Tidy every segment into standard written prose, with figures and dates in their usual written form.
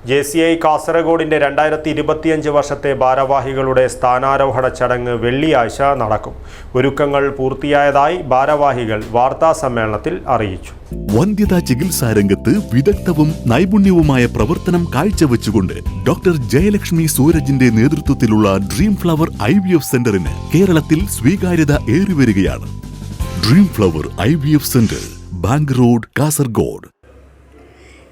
JCI കാസർഗോഡിന്റെ 2025 വർഷത്തെ ഭാരവാഹികളുടെ സ്ഥാനാരോഹണ ചടങ്ങ് വെള്ളിയാഴ്ച നടക്കും. ഒരുക്കങ്ങൾ പൂർത്തിയായതായി ഭാരവാഹികൾ വാർത്താ സമ്മേളനത്തിൽ അറിയിച്ചു. വന്ധ്യതാ ചികിത്സാരംഗത്ത് വിദഗ്ധവും നൈപുണ്യവുമായ പ്രവർത്തനം കാഴ്ചവെച്ചുകൊണ്ട് ഡോക്ടർ ജയലക്ഷ്മി സൂരജിന്റെ നേതൃത്വത്തിലുള്ള ഡ്രീം ഫ്ലവർ IVF സെന്ററിന് കേരളത്തിൽ സ്വീകാര്യത ഏറിവരികയാണ്. Dream flower IVF centre, bank road, Kasaragod.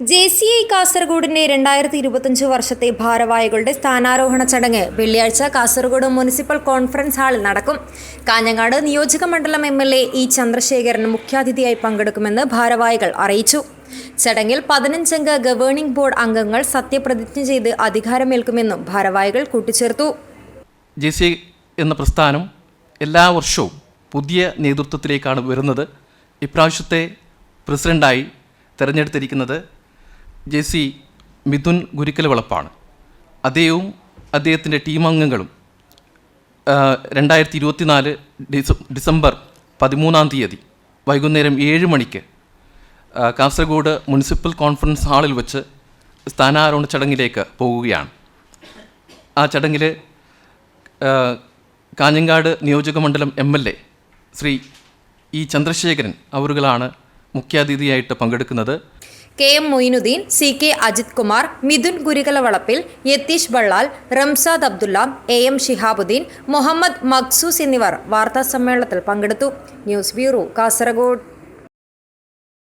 JCI കാസർഗോഡിന്റെ 2025 വർഷത്തെ ഭാരവാഹികളുടെ സ്ഥാനാരോഹണ ചടങ്ങ് വെള്ളിയാഴ്ച കാസർഗോഡ് മുനിസിപ്പൽ കോൺഫറൻസ് ഹാളിൽ നടക്കും. കാഞ്ഞങ്ങാട് നിയോജക മണ്ഡലം MLA E ചന്ദ്രശേഖരൻ മുഖ്യാതിഥിയായി പങ്കെടുക്കുമെന്ന് ഭാരവാഹികൾ അറിയിച്ചു. ചടങ്ങിൽ 15 അംഗ ഗവേണിംഗ് ബോർഡ് അംഗങ്ങൾ സത്യപ്രതിജ്ഞ ചെയ്ത് അധികാരമേൽക്കുമെന്നും ഭാരവാഹികൾ കൂട്ടിച്ചേർത്തു. JCI എന്ന പ്രസ്ഥാനം എല്ലാ വർഷവും പുതിയ നേതൃത്വത്തിലേക്കാണ് വരുന്നത്. ഇപ്രാവശ്യത്തെ പ്രസിഡൻ്റായി തിരഞ്ഞെടുത്തിരിക്കുന്നത് JC മിഥുൻ ഗുരിക്കലവളപ്പാണ്. അദ്ദേഹത്തിൻ്റെ ടീം അംഗങ്ങളും 2024 ഡിസംബർ 13 വൈകുന്നേരം 7 മണിക്ക് കാസർഗോഡ് മുനിസിപ്പൽ കോൺഫറൻസ് ഹാളിൽ വെച്ച് സ്ഥാനാരോഹണ ചടങ്ങിലേക്ക് പോകുകയാണ്. ആ ചടങ്ങിൽ കാഞ്ഞങ്ങാട് നിയോജക മണ്ഡലം MLA ശ്രീ E ചന്ദ്രശേഖരൻ അവരുകളാണ് മുഖ്യാതിഥിയായിട്ട് പങ്കെടുക്കുന്നത്. KM Moinuddin, CK Ajith Kumar, Mithun ഗുരികലവളപ്പിൽ, Yathish ബള്ളാൽ, Ramsad Abdulla, AM Shihabuddin, Muhammad മഖ്സൂസ് എന്നിവർ വാർത്താ സമ്മേളനത്തിൽ പങ്കെടുത്തു. News bureau, Kasaragod.